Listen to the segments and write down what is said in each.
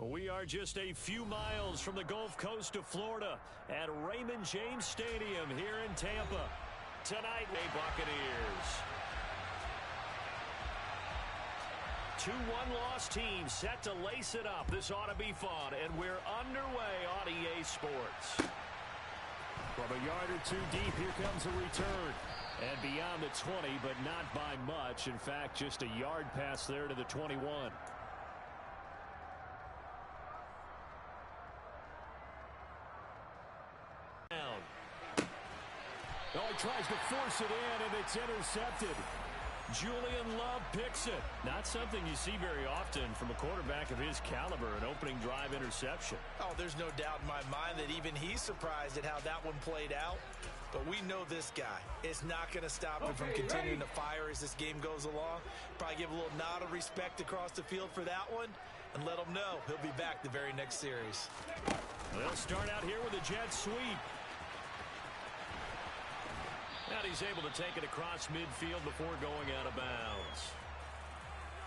We are just a few miles from the Gulf Coast of Florida at Raymond James Stadium here in Tampa. Tonight, the Buccaneers. 2-1 loss team set to lace it up. This ought to be fun, and we're underway on EA Sports. From a yard or two deep, here comes a return. And beyond the 20, but not by much. In fact, just a yard pass there to the 21. Oh, he tries to force it in, and it's intercepted. Julian Love picks it. Not something you see very often from a quarterback of his caliber, an opening drive interception. Oh, there's no doubt in my mind that even he's surprised at how that one played out. But we know this guy is not going to stop him from continuing to fire as this game goes along. Probably give a little nod of respect across the field for that one and let him know he'll be back the very next series. They'll start out here with a jet sweep. And he's able to take it across midfield before going out of bounds.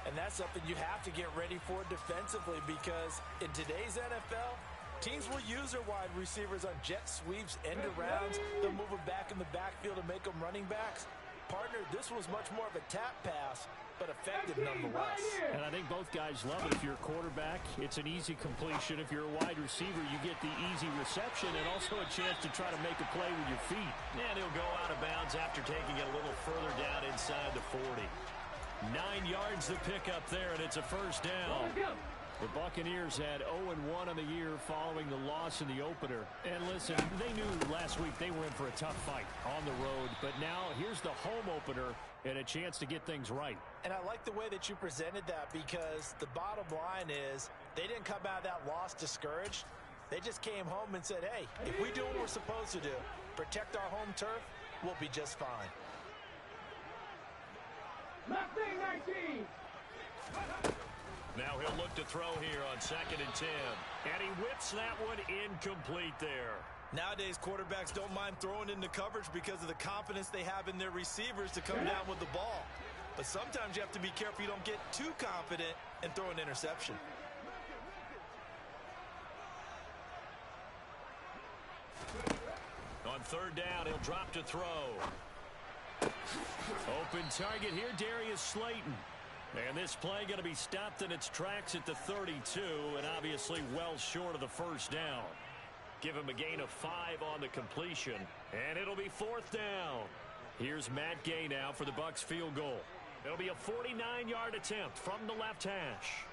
And that's something you have to get ready for defensively, because in today's NFL, teams will use their wide receivers on jet sweeps, end arounds. They'll move them back in the backfield to make them running backs. Partner, this was much more of a tap pass, but effective nonetheless. And I think both guys love it. If you're a quarterback, it's an easy completion. If you're a wide receiver, you get the easy reception and also a chance to try to make a play with your feet. And he'll go out of bounds after taking it a little further down inside the 40. 9 yards to pick up there, and it's a first down. The Buccaneers had 0-1 on the year following the loss in the opener. And listen, they knew last week they were in for a tough fight on the road. But now here's the home opener and a chance to get things right. And I like the way that you presented that, because the bottom line is they didn't come out of that loss discouraged. They just came home and said, hey, if we do what we're supposed to do, protect our home turf, we'll be just fine. 19. Now he'll look to throw here on 2nd and 10. And he whips that one incomplete there. Nowadays, quarterbacks don't mind throwing into coverage because of the confidence they have in their receivers to come down with the ball. But sometimes you have to be careful you don't get too confident and throw an interception. On 3rd down, he'll drop to throw. Open target here, Darius Slayton. And this play going to be stopped in its tracks at the 32, and obviously well short of the first down. Give him a gain of 5 on the completion, and it'll be 4th down. Here's Matt Gay now for the Bucs field goal. It'll be a 49-yard attempt from the left hash.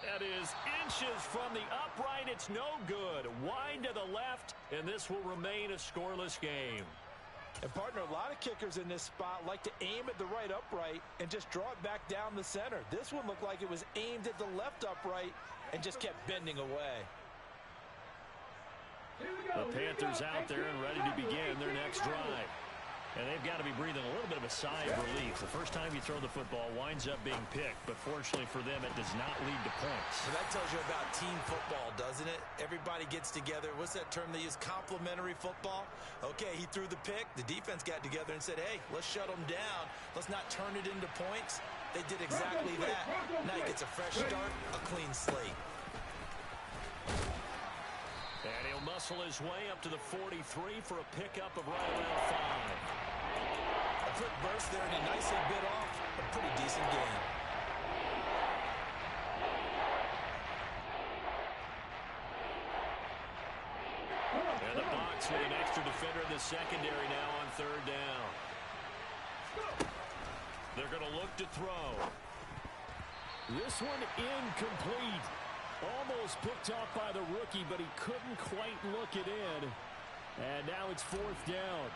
That is inches from the upright. It's no good. Wide to the left, and this will remain a scoreless game. And, partner, a lot of kickers in this spot like to aim at the right upright and just draw it back down the center. This one looked like it was aimed at the left upright and just kept bending away. The Panthers out there and ready to begin their next drive. And they've got to be breathing a little bit of a sigh of relief. The first time you throw the football winds up being picked, but fortunately for them, it does not lead to points. So that tells you about team football, doesn't it? Everybody gets together. What's that term they use? Complementary football? Okay, he threw the pick. The defense got together and said, hey, let's shut them down. Let's not turn it into points. They did exactly that. Now he gets a fresh start, a clean slate. And he'll muscle his way up to the 43 for a pickup of right around 5. A quick burst there, and he nicely bit off a pretty decent gain. And the box with an extra defender in the secondary now on 3rd down. They're going to look to throw. This one incomplete. Almost picked off by the rookie, but he couldn't quite look it in. And now it's 4th down.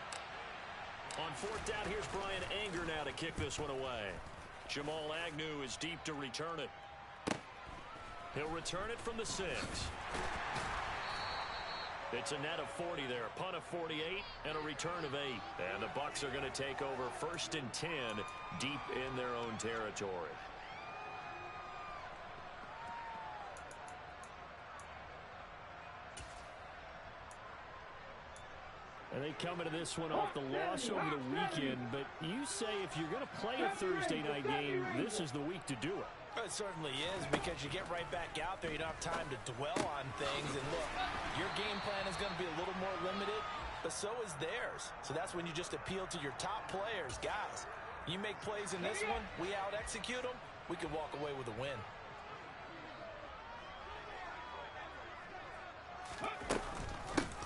On 4th down, here's Brian Anger now to kick this one away. Jamal Agnew is deep to return it. He'll return it from the 6. It's a net of 40 there. Punt of 48 and a return of 8. And the Bucs are going to take over 1st and 10 deep in their own territory. And they come into this one off the loss over the weekend, but you say if you're going to play a Thursday night game, this is the week to do it. It certainly is, because you get right back out there. You don't have time to dwell on things. And look, your game plan is going to be a little more limited, but so is theirs. So that's when you just appeal to your top players. Guys, you make plays in this one, we out-execute them, we can walk away with a win.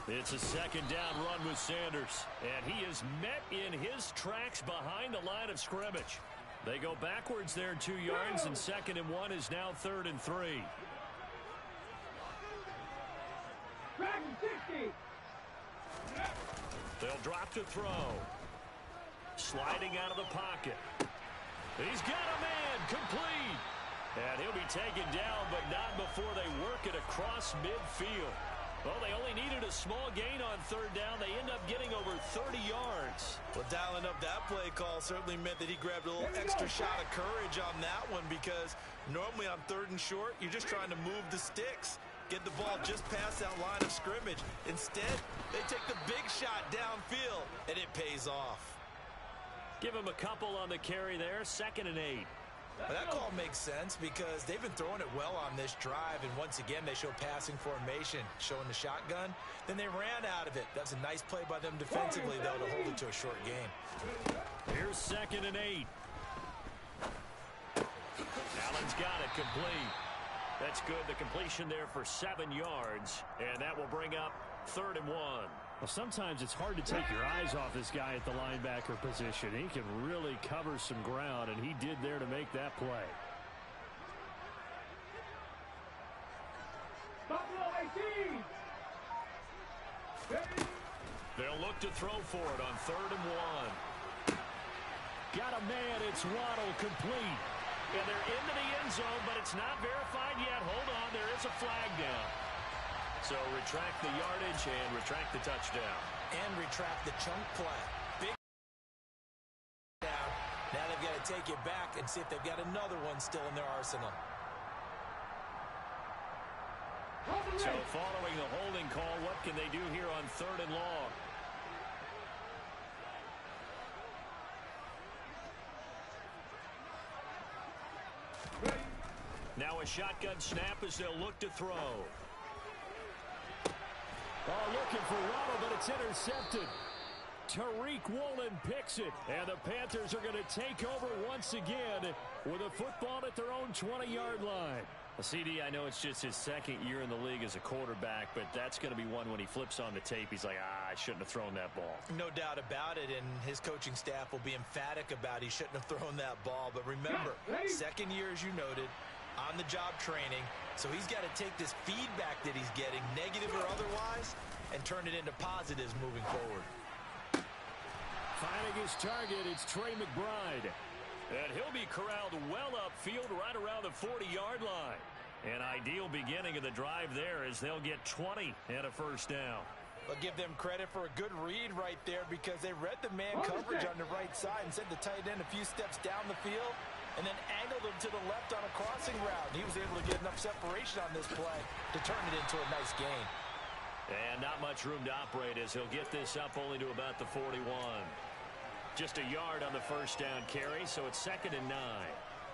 It's a second down run with Sanders, and he is met in his tracks behind the line of scrimmage. They go backwards there 2 yards, and 2nd and 1 is now 3rd and 3. They'll drop to throw. Sliding out of the pocket. He's got a man, complete. And he'll be taken down, but not before they work it across midfield. Well, they only needed a small gain on 3rd down. They end up getting over 30 yards. Well, dialing up that play call certainly meant that he grabbed a little extra shot of courage on that one, because normally on 3rd and short, you're just trying to move the sticks, get the ball just past that line of scrimmage. Instead, they take the big shot downfield, and it pays off. Give him a couple on the carry there, 2nd and 8. Well, that call makes sense because they've been throwing it well on this drive, and once again they show passing formation, showing the shotgun. Then they ran out of it. That's a nice play by them defensively, though, to hold it to a short game. Here's 2nd and 8. Allen's got it complete. That's good. The completion there for 7 yards, and that will bring up 3rd and 1. Well, sometimes it's hard to take your eyes off this guy at the linebacker position. He can really cover some ground, and he did there to make that play. Buffalo 18. They'll look to throw for it on 3rd and 1. Got a man. It's Waddle, complete. And they're into the end zone, but it's not verified yet. Hold on. There is a flag down. So retract the yardage and retract the touchdown. And retract the chunk play. Big down. Now they've got to take it back and see if they've got another one still in their arsenal. So following the holding call, what can they do here on 3rd and long? Now a shotgun snap as they'll look to throw. Oh, looking for Waddle, but it's intercepted. Tariq Woolen picks it, and the Panthers are going to take over once again with a football at their own 20-yard line. Well, CD, I know it's just his 2nd year in the league as a quarterback, but that's going to be one when he flips on the tape. He's like, I shouldn't have thrown that ball. No doubt about it, and his coaching staff will be emphatic about he shouldn't have thrown that ball. But remember, 2nd year, as you noted, on-the-job training, so he's got to take this feedback that he's getting, negative or otherwise, and turn it into positives moving forward. Finding his target, it's Trey McBride. And he'll be corralled well upfield right around the 40-yard line. An ideal beginning of the drive there as they'll get 20 and a 1st down. I'll give them credit for a good read right there because they read the man coverage on the right side and sent the tight end a few steps down the field and then angled him to the left on a crossing route. He was able to get enough separation on this play to turn it into a nice gain. And not much room to operate as he'll get this up only to about the 41. Just a yard on the 1st down carry, so it's 2nd and 9.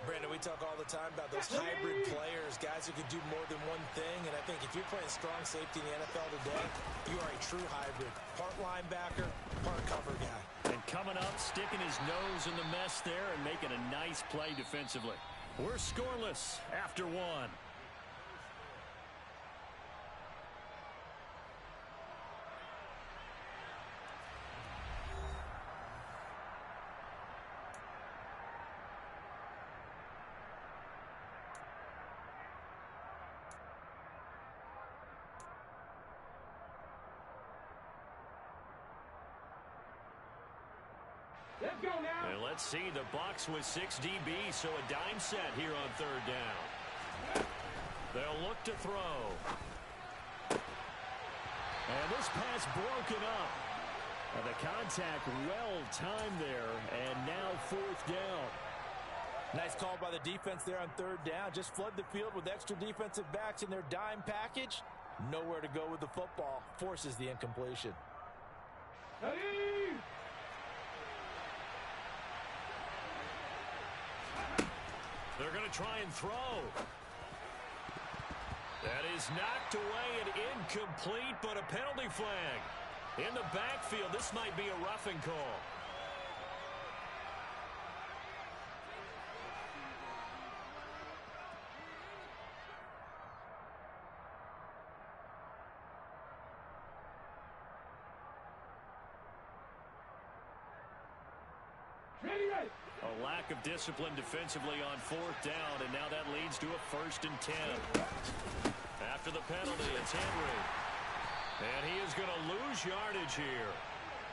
Brandon, we talk all the time about those hybrid players, guys who can do more than one thing, and I think if you're playing strong safety in the NFL today, you are a true hybrid. Part linebacker, part cover guy. And coming up, sticking his nose in the mess there and making a nice play defensively. We're scoreless after 1. Let's go now. And let's see, the Bucs with 6 DB, so a dime set here on 3rd down. They'll look to throw. And this pass broken up. And the contact well timed there, and now 4th down. Nice call by the defense there on 3rd down. Just flood the field with extra defensive backs in their dime package. Nowhere to go with the football. Forces the incompletion. Ready? They're going to try and throw. That is knocked away and incomplete, but a penalty flag. In the backfield, this might be a roughing call. A lack of discipline defensively on 4th down, and now that leads to a 1st and 10. After the penalty, it's Henry. And he is going to lose yardage here.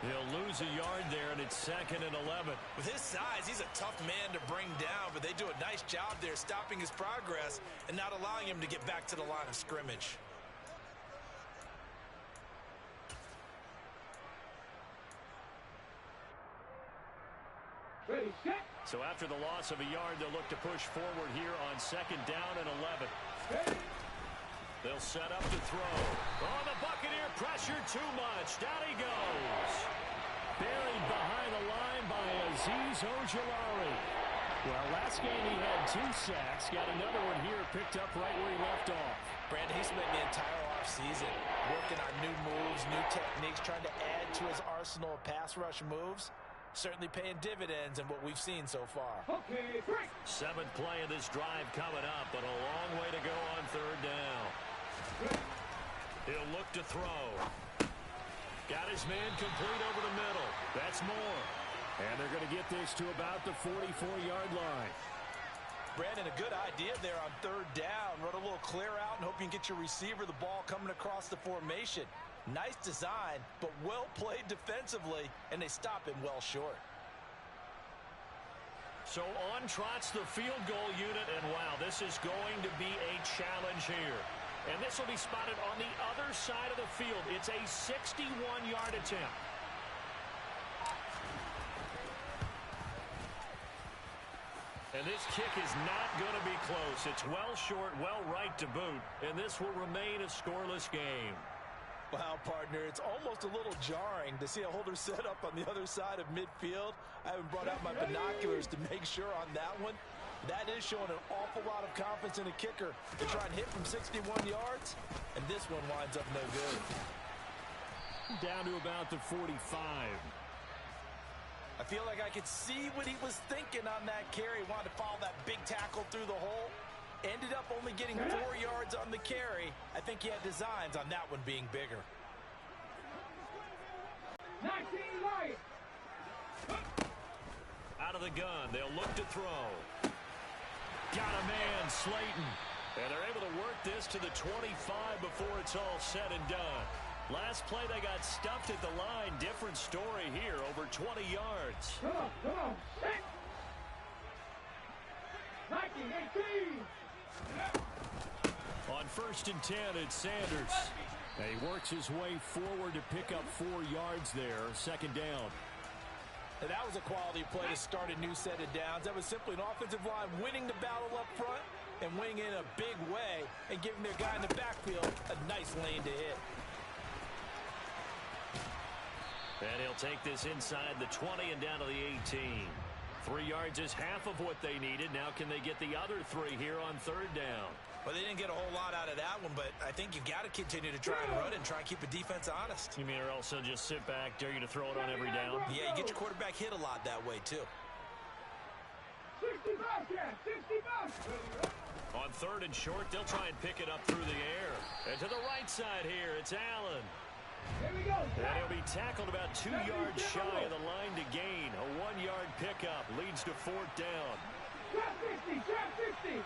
He'll lose a yard there, and it's 2nd and 11. With his size, he's a tough man to bring down, but they do a nice job there stopping his progress and not allowing him to get back to the line of scrimmage. Ready, set. So after the loss of a yard, they'll look to push forward here on 2nd down and 11. Ready. They'll set up to throw. Oh, the Buccaneer pressure too much. Down he goes. Buried behind the line by Azeez Ojulari. Well, last game he had 2 sacks. Got another one here picked up right where he left off. Brandon, he spent the entire offseason working on new moves, new techniques, trying to add to his arsenal of pass rush moves. Certainly paying dividends in what we've seen so far. Okay, break. 7th play of this drive coming up, but a long way to go on 3rd down. He'll look to throw. Got his man complete over the middle. That's more. And they're going to get this to about the 44-yard line. Brandon, a good idea there on 3rd down. Run a little clear out and hope you can get your receiver the ball coming across the formation. Nice design, but well played defensively, and they stop him well short. So on trots the field goal unit, and wow, this is going to be a challenge here. And this will be spotted on the other side of the field. It's a 61-yard attempt. And this kick is not going to be close. It's well short, well right to boot, and this will remain a scoreless game. Wow, partner, it's almost a little jarring to see a holder set up on the other side of midfield. I haven't brought out my binoculars to make sure on that one. That is showing an awful lot of confidence in a kicker to try and hit from 61 yards, and this one winds up no good. Down to about the 45. I feel like I could see what he was thinking on that carry. He wanted to follow that big tackle through the hole. Ended up only getting 4 yards on the carry. I think he had designs on that one being bigger. 19 Lions. Out of the gun, they'll look to throw. Got a man, Slayton. And they're able to work this to the 25 before it's all said and done. Last play, they got stuffed at the line. Different story here, over 20 yards. Come on, set. 19, 18. On 1st and 10, it's Sanders. He works his way forward to pick up 4 yards there. 2nd down. And that was a quality play to start a new set of downs. That was simply an offensive line winning the battle up front and winning in a big way and giving their guy in the backfield a nice lane to hit. And he'll take this inside the 20 and down to the 18. 3 yards is half of what they needed. Now can they get the other 3 here on 3rd down? Well, they didn't get a whole lot out of that one, but I think you've got to continue to try and run and try and keep the defense honest. You mean or also just sit back, dare you to throw it on every down? Yeah, you get your quarterback hit a lot that way, too. 65, Cat, 65. On 3rd and short, they'll try and pick it up through the air. And to the right side here, it's Allen. Here we go. And he'll be tackled about 2 yards shy of the line to gain. A 1-yard pickup leads to 4th down. Trap 60, trap 60.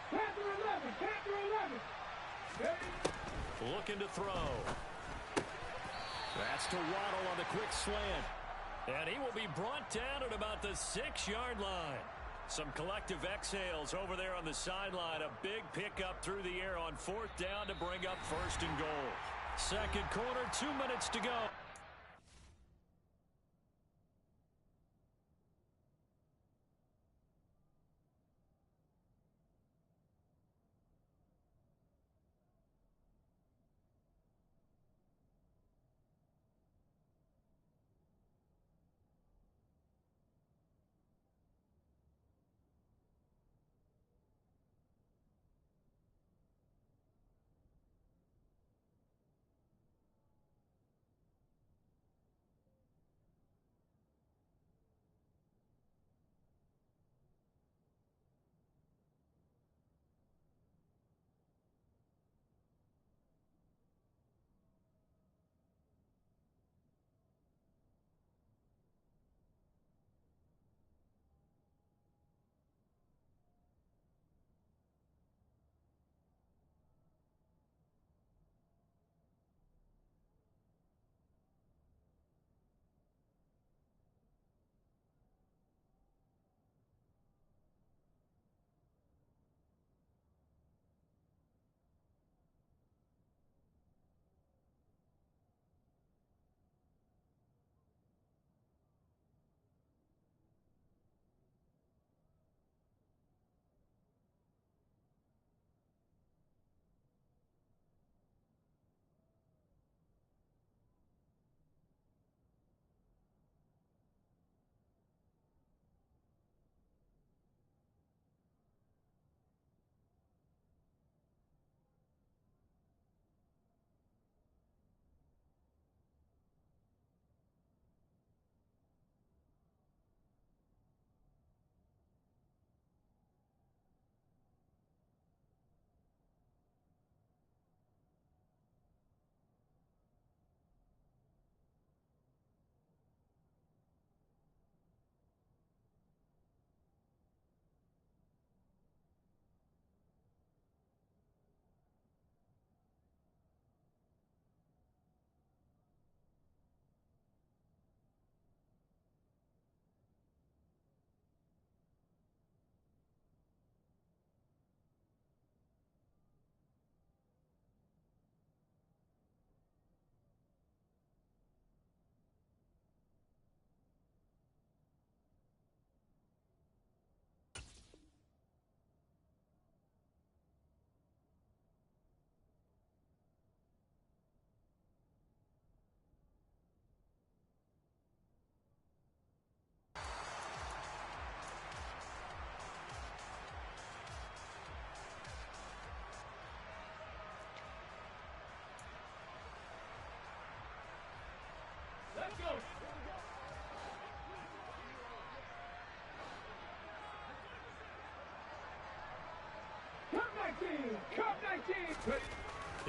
Panther 11, Panther 11. Ready? Looking to throw. That's to Waddle on the quick slant. And he will be brought down at about the 6-yard line. Some collective exhales over there on the sideline. A big pickup through the air on 4th down to bring up 1st and goal. 2nd quarter, 2 minutes to go.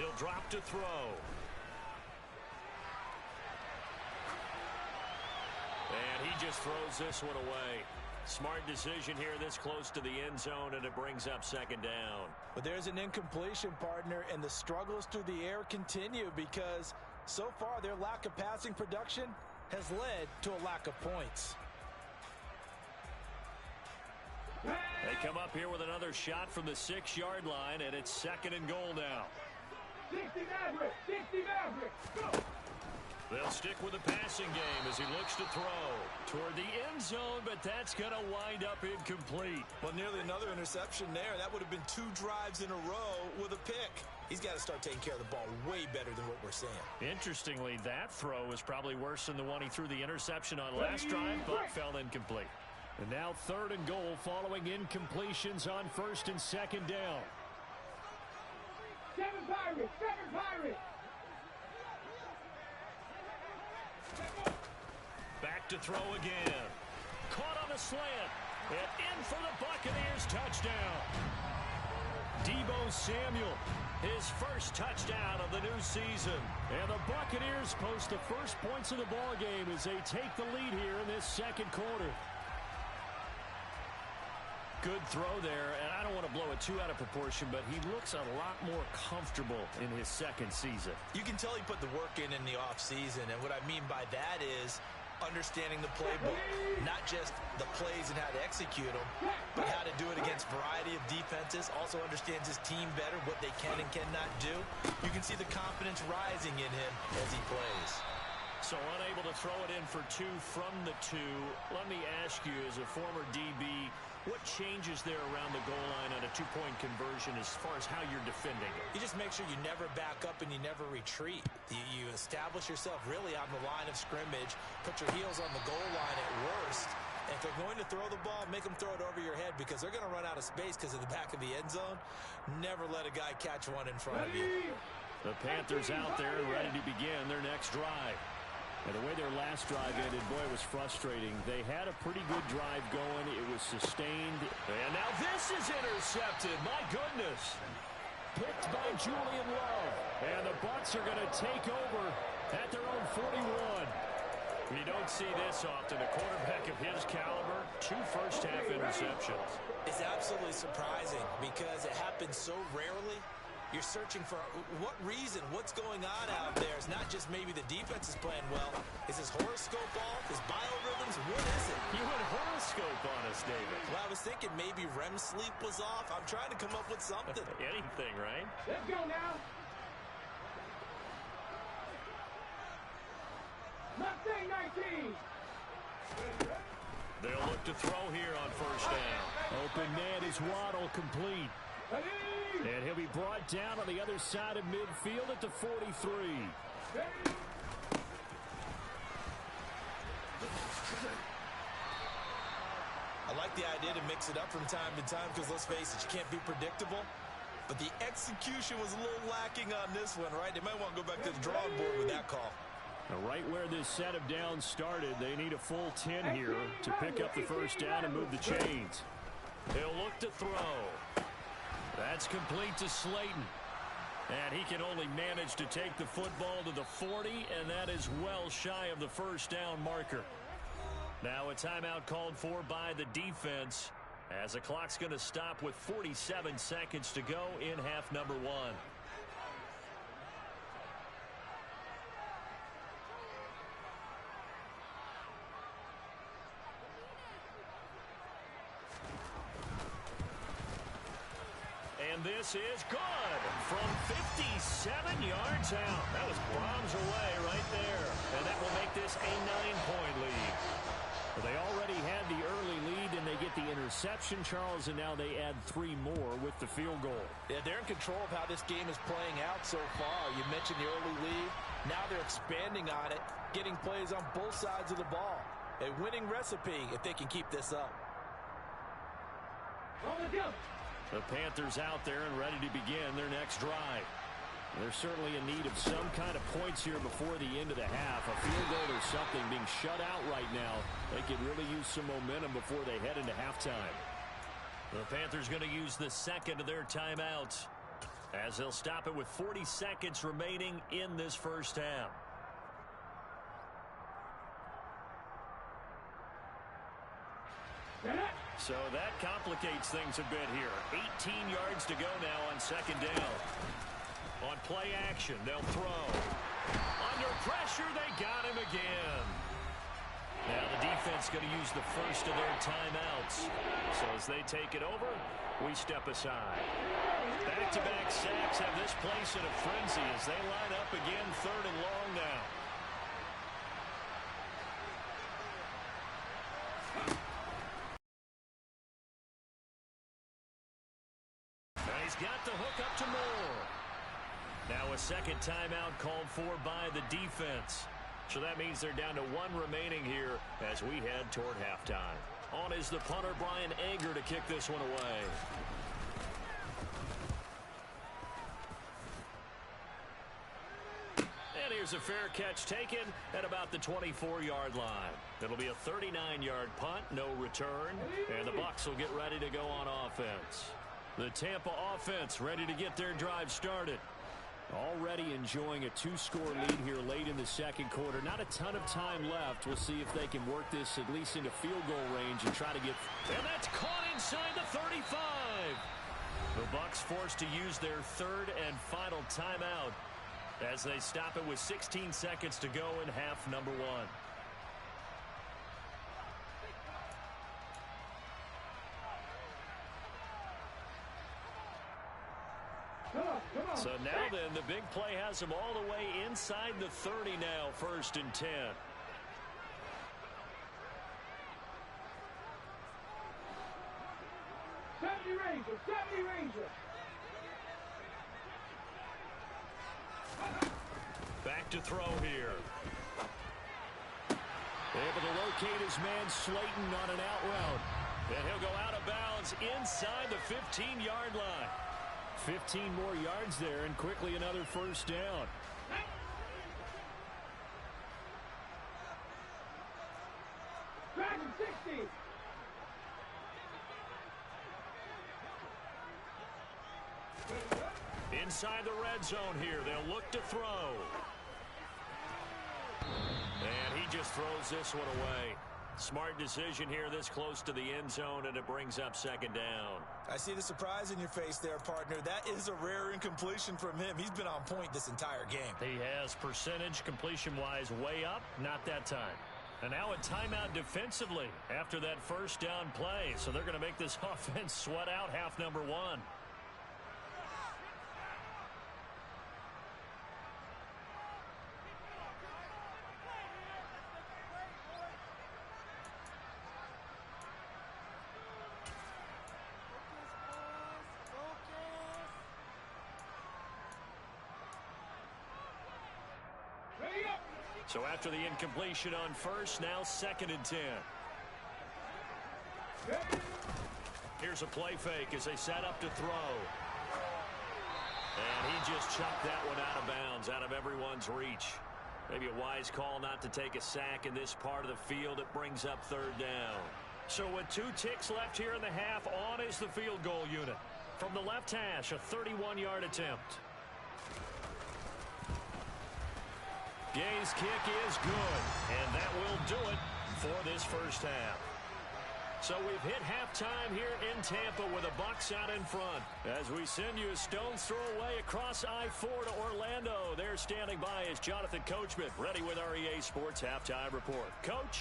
He'll drop to throw. And he just throws this one away. Smart decision here this close to the end zone, and it brings up second down. But there's an incompletion, partner, and the struggles through the air continue because so far their lack of passing production has led to a lack of points. They come up here with another shot from the 6-yard line, and it's second and goal now. 60 Maverick, 60 Maverick, go! They'll stick with the passing game as he looks to throw toward the end zone, but that's going to wind up incomplete. Well, nearly another interception there. That would have been 2 drives in a row with a pick. He's got to start taking care of the ball way better than what we're seeing. Interestingly, that throw was probably worse than the one he threw the interception on last drive, but fell incomplete. And now third and goal following incompletions on first and second down. 7 Pirates, 7 Pirates! Back to throw again. Caught on the slant. And in for the Buccaneers touchdown. Deebo Samuel, his first touchdown of the new season. And the Buccaneers post the first points of the ball game as they take the lead here in this second quarter. Good throw there, and I don't want to blow it too out of proportion, but he looks a lot more comfortable in his second season. You can tell he put the work in the offseason, and what I mean by that is understanding the playbook, not just the plays and how to execute them, but how to do it against a variety of defenses. Also understands his team better, what they can and cannot do. You can see the confidence rising in him as he plays. So unable to throw it in for 2 from the 2. Let me ask you, as a former DB, what changes there around the goal line on a 2-point conversion as far as how you're defending it? You just make sure you never back up and you never retreat. You establish yourself really on the line of scrimmage, put your heels on the goal line at worst. And if they're going to throw the ball, make them throw it over your head because they're going to run out of space because of the back of the end zone. Never let a guy catch one in front of you. The Panthers out there and ready to begin their next drive. And the way their last drive ended, boy, it was frustrating. They had a pretty good drive going. It was sustained. And now this is intercepted. My goodness. Picked by Julian Love. And the Bucs are going to take over at their own 41. You don't see this often. A quarterback of his caliber, 2 first-half interceptions. It's absolutely surprising because it happens so rarely. You're searching for what reason, what's going on out there. It's not just maybe the defense is playing well. Is his horoscope off? His biorhythms? What is it? You went horoscope on us, David. Well, I was thinking maybe REM sleep was off. I'm trying to come up with something. Anything, right? Let's go now! Mustang 19! They'll look to throw here on first down. Open man is Waddle, complete. And he'll be brought down on the other side of midfield at the 43. I like the idea to mix it up from time to time because, let's face it, you can't be predictable. But the execution was a little lacking on this one, right? They might want to go back to the drawing board with that call. Right where this set of downs started, they need a full 10 here to pick up the first down and move the chains. He'll look to throw. That's complete to Slayton. And he can only manage to take the football to the 40, and that is well shy of the first down marker. Now a timeout called for by the defense as the clock's going to stop with 47 seconds to go in half number 1. And this is good from 57 yards out. That was bombs away right there. And that will make this a 9-point lead. Well, they already had the early lead, and they get the interception, Charles, and now they add 3 more with the field goal. Yeah, they're in control of how this game is playing out so far. You mentioned the early lead. Now they're expanding on it, getting plays on both sides of the ball. A winning recipe if they can keep this up. The Panthers out there and ready to begin their next drive. They're certainly in need of some kind of points here before the end of the half. A field goal or something being shut out right now. They could really use some momentum before they head into halftime. The Panthers going to use the second of their timeouts. as they'll stop it with 40 seconds remaining in this first half. So that complicates things a bit here. 18 yards to go now on second down. On play action, they'll throw. Under pressure, they got him again. Now the defense going to use the first of their timeouts. So as they take it over, we step aside. Back-to-back sacks have this place in a frenzy as they line up again, 3rd and long now. He's got the hook up to Moore. Now a second timeout called for by the defense. So that means they're down to 1 remaining here as we head toward halftime. On is the punter, Brian Anger, to kick this one away. And here's a fair catch taken at about the 24-yard line. It'll be a 39-yard punt, no return, and the Bucs will get ready to go on offense. The Tampa offense ready to get their drive started. Already enjoying a 2-score lead here late in the second quarter. Not a ton of time left. We'll see if they can work this at least into field goal range and try to get... And that's caught inside the 35. The Bucs forced to use their 3rd and final timeout as they stop it with 16 seconds to go in half number 1. So now then, the big play has them all the way inside the 30 now, 1st and 10. Back to throw here. Able to locate his man Slayton on an out route. And he'll go out of bounds inside the 15-yard line. 15 more yards there, and quickly another first down. Dragon 60. Inside the red zone here, they'll look to throw. And he just throws this one away. Smart decision here this close to the end zone, and it brings up 2nd down. I see the surprise in your face there, partner. That is a rare incompletion from him. He's been on point this entire game. He has percentage completion-wise way up, not that time. And now a timeout defensively after that first down play. So they're going to make this offense sweat out half number 1. So after the incompletion on first, now 2nd and 10. Here's a play fake as they set up to throw. And he just chucked that one out of bounds, out of everyone's reach. Maybe a wise call not to take a sack in this part of the field. It brings up 3rd down. So with 2 ticks left here in the half, on is the field goal unit. From the left hash, a 31-yard attempt. Gay's kick is good, and that will do it for this first half. So we've hit halftime here in Tampa with the Bucs out in front. As we send you a stone's throw away across I-4 to Orlando. There standing by is Jonathan Coachman, ready with our EA Sports Halftime Report. Coach?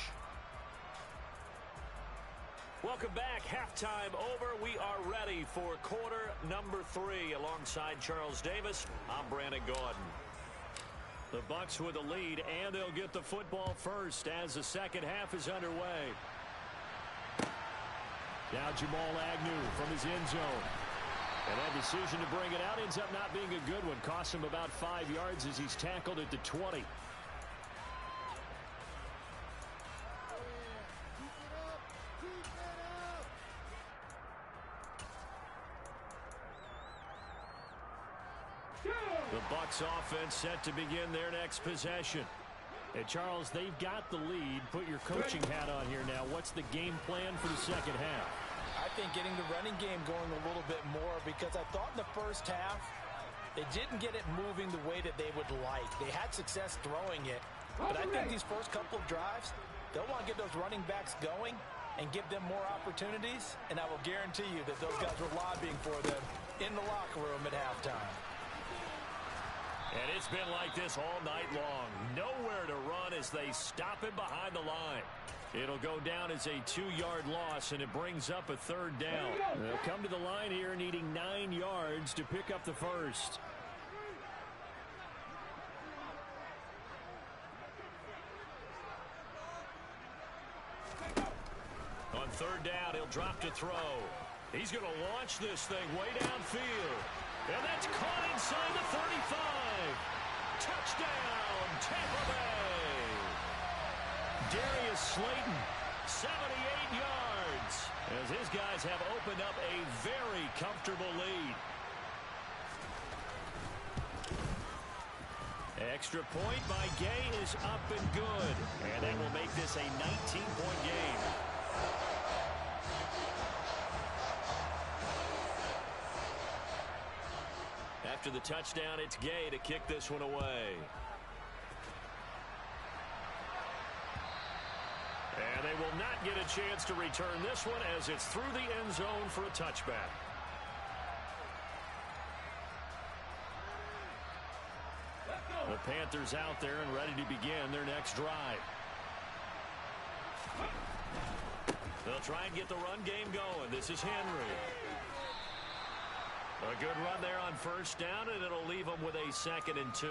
Welcome back. Halftime over. We are ready for quarter number 3 alongside Charles Davis. I'm Brandon Gaudin. The Bucs with a lead, and they'll get the football first as the second half is underway. Now Jamal Agnew from his end zone. And that decision to bring it out ends up not being a good one. Costs him about 5 yards as he's tackled at the 20. The Bucs offense set to begin their next possession. And Charles, they've got the lead. Put your coaching hat on here now. What's the game plan for the second half? I think getting the running game going a little bit more, because I thought in the first half They didn't get it moving the way that they would like. They had success throwing it, but I think these first couple of drives, they'll want to get those running backs going and give them more opportunities, and I will guarantee you that those guys were lobbying for them in the locker room at halftime. And it's been like this all night long. Nowhere to run as they stop him behind the line. It'll go down as a 2-yard loss, and it brings up a 3rd down. They'll come to the line here needing 9 yards to pick up the first. On 3rd down, he'll drop to throw. He's going to launch this thing way downfield. And that's caught inside the 35. Touchdown, Tampa Bay. Darius Slayton, 78 yards, as his guys have opened up a very comfortable lead. Extra point by Gay is up and good, and that will make this a 19-point game. After the touchdown, it's Gay to kick this one away. And they will not get a chance to return this one as it's through the end zone for a touchback. The Panthers out there and ready to begin their next drive. They'll try and get the run game going. This is Henry. A good run there on 1st down, and it'll leave them with a 2nd and 2.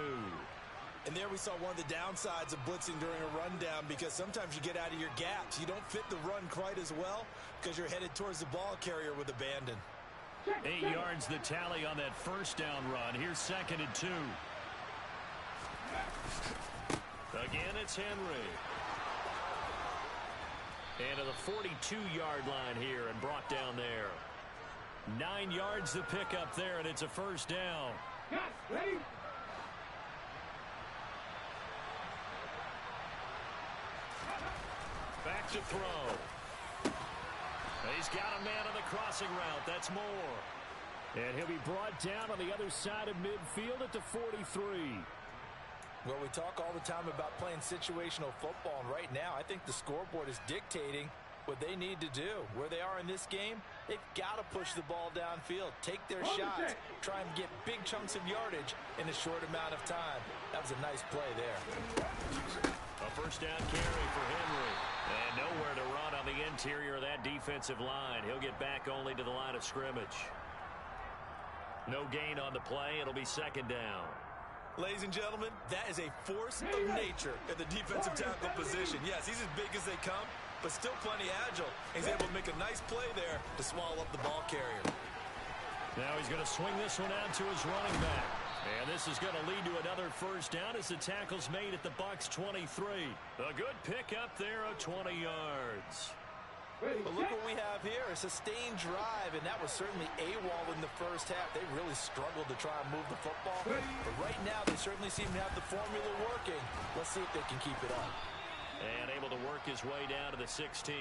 And there we saw one of the downsides of blitzing during a rundown, because sometimes you get out of your gaps. You don't fit the run quite as well because you're headed towards the ball carrier with abandon. 8 yards the tally on that 1st down run. Here's 2nd and 2. Again, it's Henry. And to the 42-yard line here and brought down there. 9 yards to pick up there, and it's a 1st down. Ready? Back to throw. He's got a man on the crossing route. That's Moore. And he'll be brought down on the other side of midfield at the 43. Well, we talk all the time about playing situational football, and right now I think the scoreboard is dictating what they need to do. Where they are in this game, they've got to push the ball downfield, take their shots, try and get big chunks of yardage in a short amount of time. That was a nice play there. A 1st down carry for Henry. And nowhere to run on the interior of that defensive line. He'll get back only to the line of scrimmage. No gain on the play. It'll be 2nd down. Ladies and gentlemen, that is a force of nature at the defensive tackle position. Yes, he's as big as they come, but still plenty agile. He's able to make a nice play there to swallow up the ball carrier. Now he's going to swing this one out to his running back. And this is going to lead to another 1st down as the tackle's made at the Bucs 23. A good pickup there of 20 yards. But look what we have here, a sustained drive, and that was certainly AWOL in the 1st half. They really struggled to try and move the football. But right now, they certainly seem to have the formula working. Let's see if they can keep it up. And able to work his way down to the 16.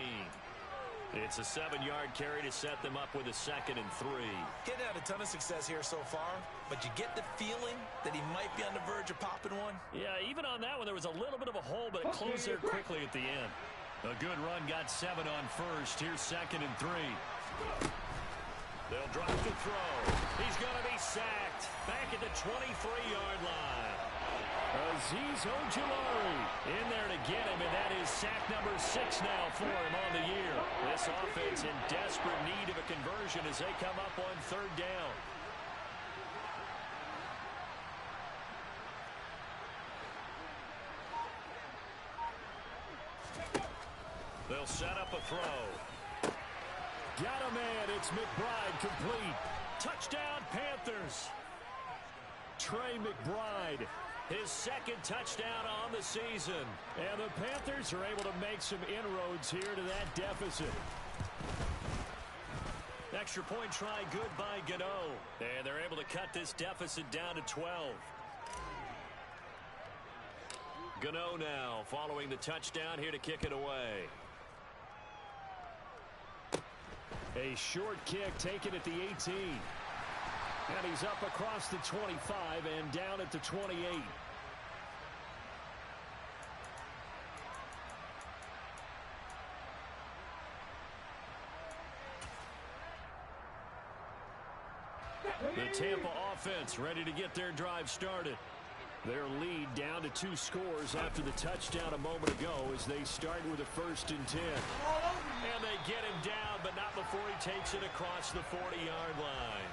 It's a 7-yard carry to set them up with a 2nd and 3. Getting had a ton of success here so far, but you get the feeling that he might be on the verge of popping one. Yeah, even on that one, there was a little bit of a hole, but it closed there quickly at the end. A good run, got 7 on 1st. Here's 2nd and 3. They'll drop the throw. He's going to be sacked back at the 23-yard line. Azeez Ojulari in there to get him, and that is sack number 6 now for him on the year. This offense in desperate need of a conversion as they come up on 3rd down. They'll set up a throw. Got a man. It's McBride complete. Touchdown, Panthers. Trey McBride, his 2nd touchdown on the season. And the Panthers are able to make some inroads here to that deficit. Extra point try good by Gano. And they're able to cut this deficit down to 12. Gano now following the touchdown here to kick it away. A short kick taken at the 18. And he's up across the 25 and down at the 28. The Tampa offense ready to get their drive started. Their lead down to 2 scores after the touchdown a moment ago as they start with a 1st and 10. And they get him down, but not before he takes it across the 40-yard line.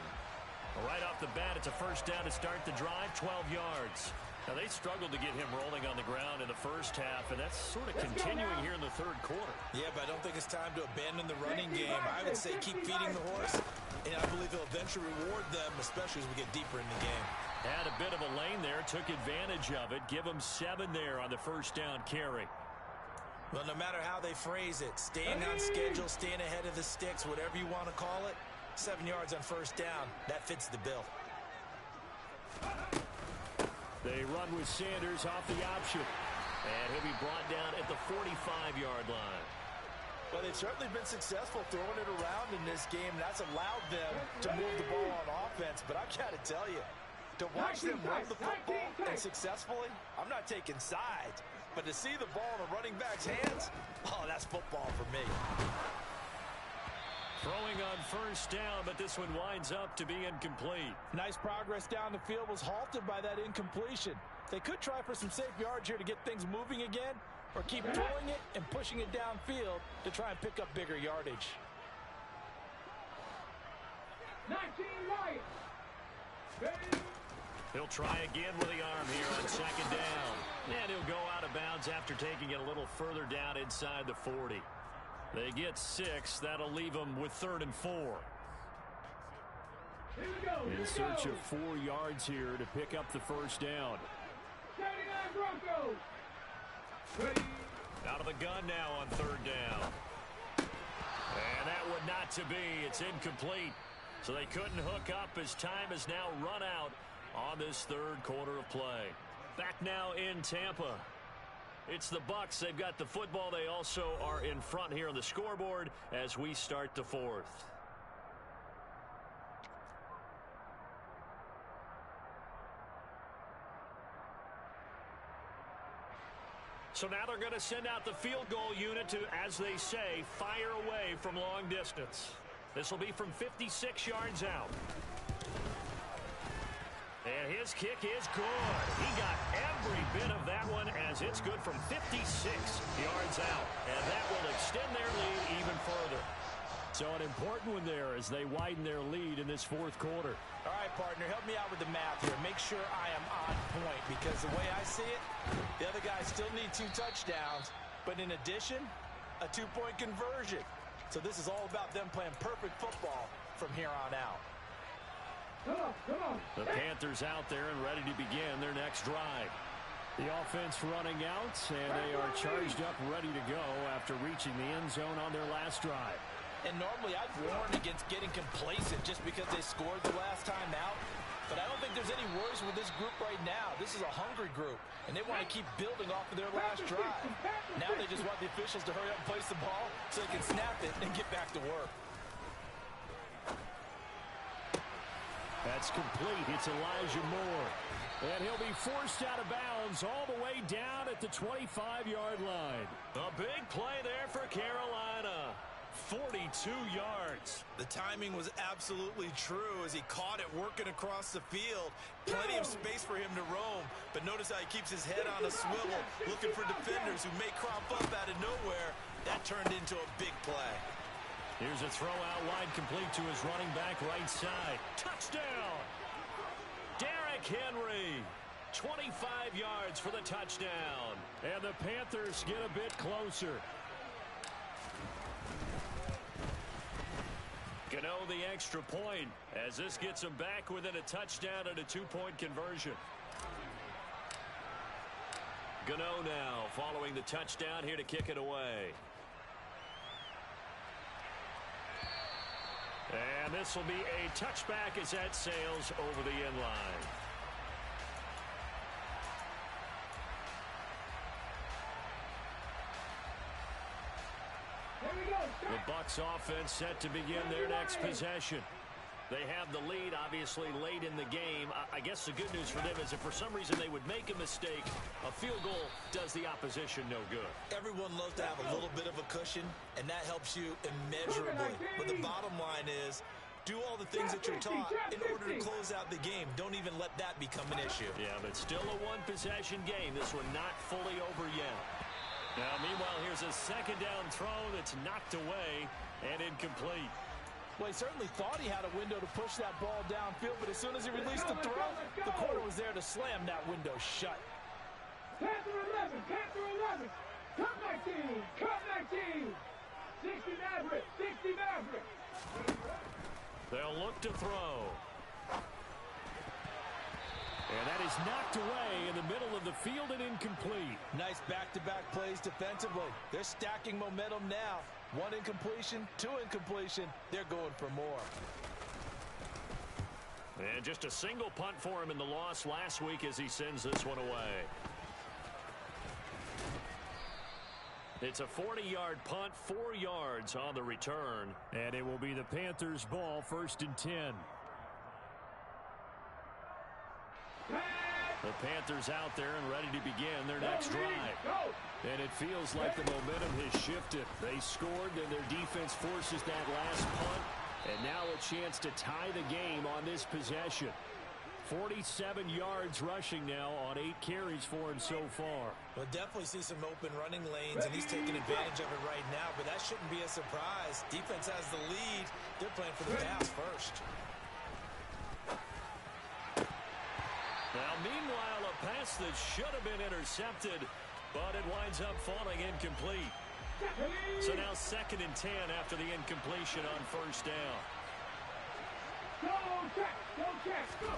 Right off the bat, it's a 1st down to start the drive, 12 yards. Now, they struggled to get him rolling on the ground in the first half, and that's sort of continuing here in the 3rd quarter. Yeah, but I don't think it's time to abandon the running game. I would say keep feeding the horse, and I believe he'll eventually reward them, especially as we get deeper in the game. Had a bit of a lane there, took advantage of it. Give him 7 there on the 1st down carry. Well, no matter how they phrase it, staying on schedule, staying ahead of the sticks, whatever you want to call it, 7 yards on 1st down, that fits the bill. They run with Sanders off the option. And he'll be brought down at the 45-yard line. Well, they've certainly been successful throwing it around in this game. That's allowed them to move the ball on offense. But I've got to tell you, to watch them run the football and successfully, I'm not taking sides. But to see the ball in the running back's hands, oh, that's football for me. Throwing on 1st down, but this one winds up to be incomplete. Nice progress down the field was halted by that incompletion. They could try for some safe yards here to get things moving again, or keep throwing it and pushing it downfield to try and pick up bigger yardage. 19 Lions. He'll try again with the arm here on 2nd down. And he'll go out of bounds after taking it a little further down inside the 40. They get 6. That'll leave them with 3rd and 4. In search of 4 yards here to pick up the 1st down. 79 Broncos. Out of the gun now on 3rd down. And that would not to be. It's incomplete. So they couldn't hook up as time has now run out on this 3rd quarter of play. Back now in Tampa. It's the Bucs. They've got the football. They also are in front here on the scoreboard as we start the 4th. So now they're going to send out the field goal unit to, as they say, fire away from long distance. This will be from 56 yards out. And his kick is good. He got every bit of that one as it's good from 56 yards out. And that will extend their lead even further. So an important one there as they widen their lead in this 4th quarter. All right, partner, help me out with the math here. Make sure I am on point because the way I see it, the other guys still need 2 touchdowns. But in addition, a 2-point conversion. So this is all about them playing perfect football from here on out. Come on. The Panthers out there and ready to begin their next drive. The offense running out, and they are charged up, ready to go after reaching the end zone on their last drive. And normally I'd warn against getting complacent just because they scored the last time out. But I don't think there's any worries with this group right now. This is a hungry group, and they want to keep building off of their last drive. Now they just want the officials to hurry up and place the ball so they can snap it and get back to work. That's complete. It's Elijah Moore. And he'll be forced out of bounds all the way down at the 25-yard line. A big play there for Carolina. 42 yards. The timing was absolutely true as he caught it working across the field. Plenty of space for him to roam. But notice how he keeps his head on a swivel, looking for defenders who may crop up out of nowhere. That turned into a big play. Here's a throw out wide, complete to his running back right side. Touchdown! Derrick Henry. 25 yards for the touchdown. And the Panthers get a bit closer. Gano the extra point as this gets them back within a touchdown and a 2-point conversion. Gano now following the touchdown here to kick it away. And this will be a touchback as that sails over the end line. The Bucs offense set to begin their next possession. They have the lead, obviously, late in the game. I guess the good news for them is if for some reason they would make a mistake, a field goal does the opposition no good. Everyone loves to have a little bit of a cushion, and that helps you immeasurably. But the bottom line is, do all the things that you're taught in order to close out the game. Don't even let that become an issue. Yeah, but still a one-possession game. This one not fully over yet. Now, meanwhile, here's a second down throw that's knocked away and incomplete. Well, he certainly thought he had a window to push that ball downfield, but as soon as he released the throw, the corner was there to slam that window shut. Panther 11, Panther 11. Cut my team, cut my team. 60 Maverick, 60 Maverick. They'll look to throw. And that is knocked away in the middle of the field and incomplete. Nice back-to-back plays defensively. They're stacking momentum now. One incompletion, two incompletion. They're going for more. And just a single punt for him in the loss last week as he sends this one away. It's a 40-yard punt, 4 yards on the return. And it will be the Panthers' ball, 1st and 10. The Panthers out there and ready to begin their next drive. And it feels like the momentum has shifted. They scored, then their defense forces that last punt. And now a chance to tie the game on this possession. 47 yards rushing now on 8 carries for him so far. We'll definitely see some open running lanes, and he's taking advantage of it right now, but that shouldn't be a surprise. Defense has the lead. They're playing for the pass first. Now, meanwhile, a pass that should have been intercepted, but it winds up falling incomplete. So now 2nd and 10 after the incompletion on 1st down. Go, check, go, check, go.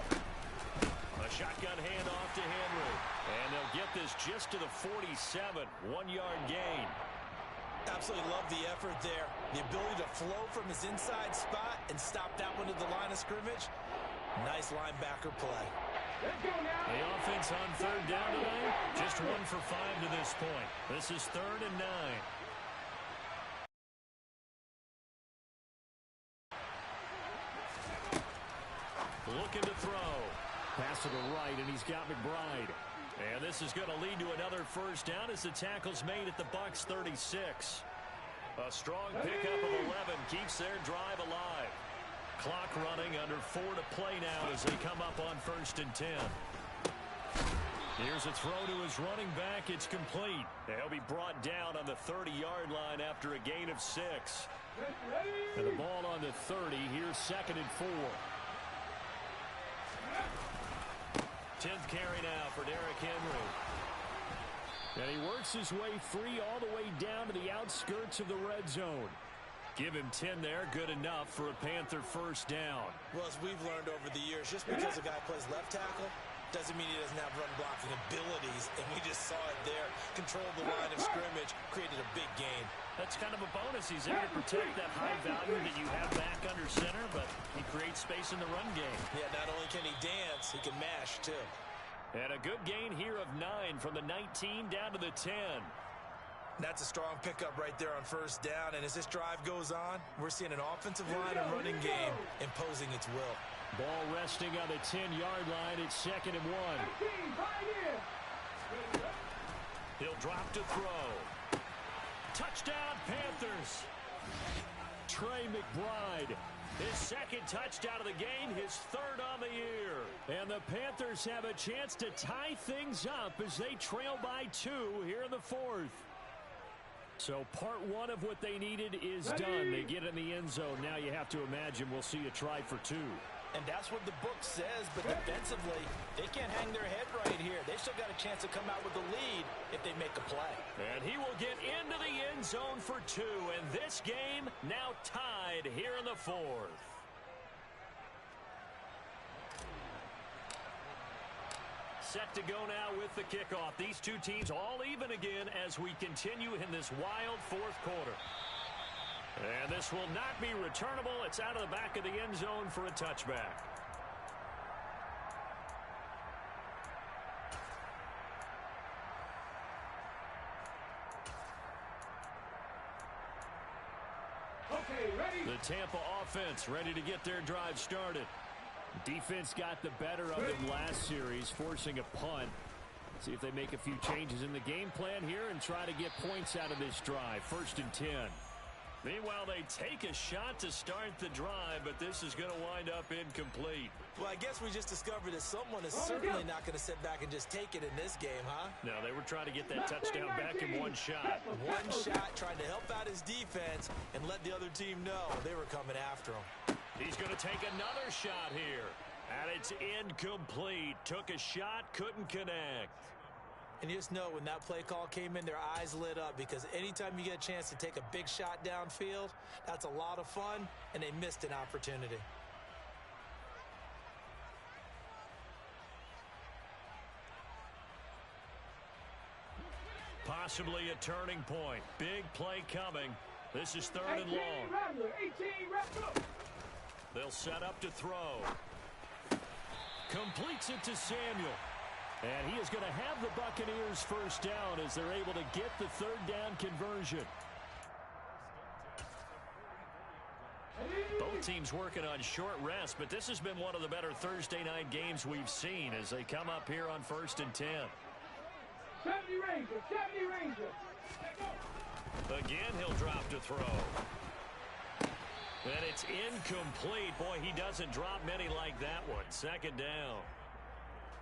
A shotgun handoff to Henry. And they'll get this just to the 47. 1-yard gain. Absolutely love the effort there. The ability to flow from his inside spot and stop that one to the line of scrimmage. Nice linebacker play. Let's go now. The offense on 3rd down tonight, just 1 for 5 to this point. This is 3rd and 9. Looking to throw. Pass to the right, and he's got McBride. And this is going to lead to another 1st down as the tackle's made at the Bucs 36. A strong pickup of 11 keeps their drive alive. Clock running, under 4 to play now as they come up on 1st and 10. Here's a throw to his running back. It's complete. He'll be brought down on the 30-yard line after a gain of 6. And the ball on the 30. Here's 2nd and 4. 10th carry now for Derrick Henry. And he works his way free all the way down to the outskirts of the red zone. Give him 10 there, good enough for a Panther 1st down. Well, as we've learned over the years, just because a guy plays left tackle doesn't mean he doesn't have run blocking abilities, and we just saw it there. Controlled the line of scrimmage, created a big gain. That's kind of a bonus. He's able to protect that high value that you have back under center, but he creates space in the run game. Yeah, not only can he dance, he can mash, too. And a good gain here of 9 from the 19 down to the 10. That's a strong pickup right there on 1st down, and as this drive goes on, we're seeing an offensive line and running game imposing its will. Ball resting on the 10-yard line. It's 2nd and 1. He'll drop to throw. Touchdown, Panthers. Trey McBride. His 2nd touchdown of the game, his 3rd on the year. And the Panthers have a chance to tie things up as they trail by 2 here in the 4th. So part 1 of what they needed is done. They get in the end zone. Now you have to imagine we'll see a try for 2. And that's what the book says, but defensively, they can't hang their head right here. They still got a chance to come out with the lead if they make a play. And he will get into the end zone for 2. And this game now tied here in the 4th. Set to go now with the kickoff. These two teams all even again as we continue in this wild 4th quarter. And this will not be returnable. It's out of the back of the end zone for a touchback. Okay, ready? The Tampa offense ready to get their drive started. Defense got the better of them last series, forcing a punt. See if they make a few changes in the game plan here and try to get points out of this drive. 1st and 10. Meanwhile, they take a shot to start the drive, but this is going to wind up incomplete. Well, I guess we just discovered that someone is certainly not going to sit back and just take it in this game, huh? No, they were trying to get that touchdown back in one shot. One shot, trying to help out his defense and let the other team know they were coming after him. He's going to take another shot here. And it's incomplete. Took a shot, couldn't connect. And you just know when that play call came in, their eyes lit up, because anytime you get a chance to take a big shot downfield, that's a lot of fun, and they missed an opportunity. Possibly a turning point. Big play coming. This is 3rd and long. 18, They'll set up to throw. Completes it to Samuel. And he is going to have the Buccaneers first down as they're able to get the 3rd down conversion. Both teams working on short rest, but this has been one of the better Thursday night games we've seen as they come up here on 1st and 10. 70 Ranger. Again, he'll drop to throw. And it's incomplete. Boy, he doesn't drop many like that one. 2nd down.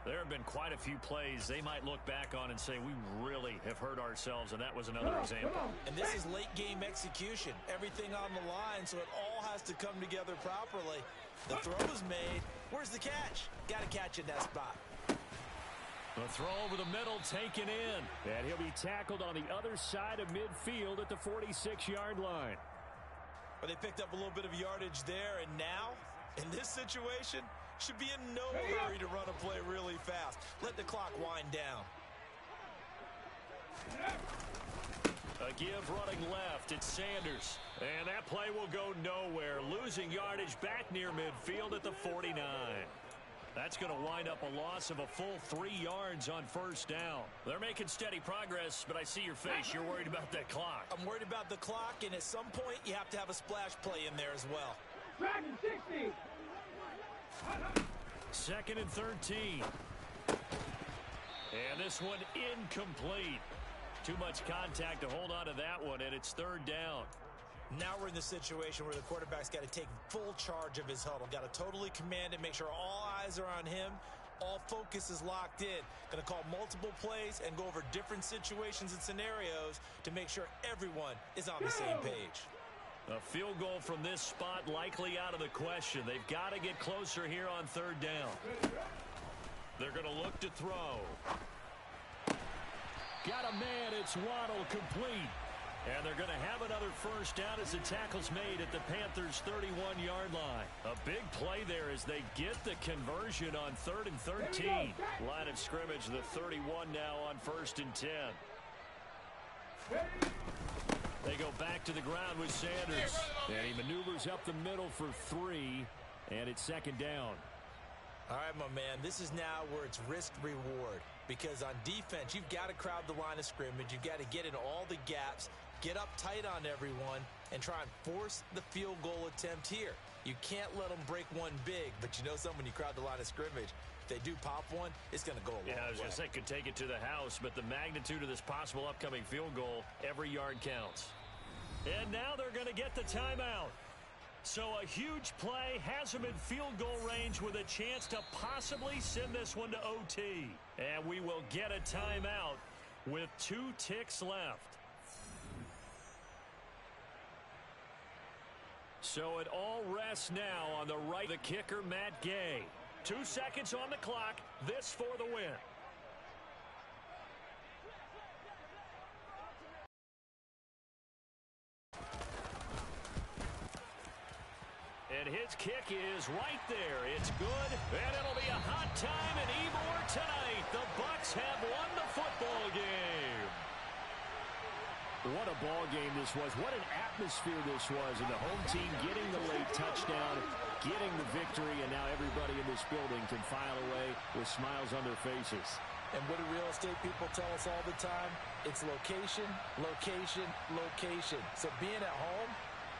There have been quite a few plays they might look back on and say, we really have hurt ourselves, and that was another example. And this is late-game execution. Everything on the line, so it all has to come together properly. The throw is made. Where's the catch? Got to catch in that spot. The throw over the middle taken in. And he'll be tackled on the other side of midfield at the 46-yard line. Well, they picked up a little bit of yardage there, and now, in this situation, should be in no hurry to run a play really fast. Let the clock wind down. A give running left. It's Sanders. And that play will go nowhere. Losing yardage back near midfield at the 49. That's going to wind up a loss of a full 3 yards on 1st down. They're making steady progress, but I see your face. You're worried about that clock. I'm worried about the clock, and at some point, you have to have a splash play in there as well. Dragon 60. 2nd and 13. And this one incomplete. Too much contact to hold on to that one, and it's 3rd down. Now we're in the situation where the quarterback's got to take full charge of his huddle. Got to totally command it, make sure all eyes are on him. All focus is locked in. Going to call multiple plays and go over different situations and scenarios to make sure everyone is on the same page. A field goal from this spot likely out of the question. They've got to get closer here on 3rd down. They're going to look to throw. Got a man. It's Waddle, complete. And they're going to have another first down as the tackle's made at the Panthers' 31-yard line. A big play there as they get the conversion on 3rd and 13. Line of scrimmage, the 31 now on 1st and 10. They go back to the ground with Sanders. And he maneuvers up the middle for 3. And it's 2nd down. All right, my man, this is now where it's risk-reward. Because on defense, you've got to crowd the line of scrimmage. You've got to get in all the gaps, get up tight on everyone, and try and force the field goal attempt here. You can't let them break one big, but you know something, when you crowd the line of scrimmage, if they do pop one, it's going to go a long way. Yeah, I was going to say, could take it to the house, but the magnitude of this possible upcoming field goal, every yard counts. And now they're going to get the timeout. So a huge play has them in field goal range with a chance to possibly send this one to OT. And we will get a timeout with 2 ticks left. So it all rests now on the right. The kicker, Matt Gay. 2 seconds on the clock. This for the win. And his kick is right there. It's good, and it'll be a hot time in Ybor tonight. The Bucs have won the football game. What a ball game this was. What an atmosphere this was. And the home team getting the late touchdown, getting the victory, and now everybody in this building can file away with smiles on their faces. And what do real estate people tell us all the time? It's location, location, location. So being at home,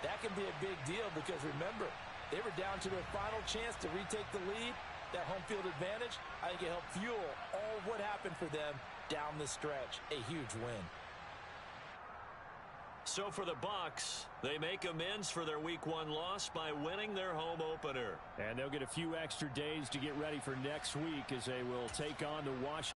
That can be a big deal because, remember, they were down to their final chance to retake the lead. That home field advantage, I think it helped fuel all of what happened for them down the stretch. A huge win. So for the Bucs, they make amends for their Week 1 loss by winning their home opener. And they'll get a few extra days to get ready for next week as they will take on the Washington.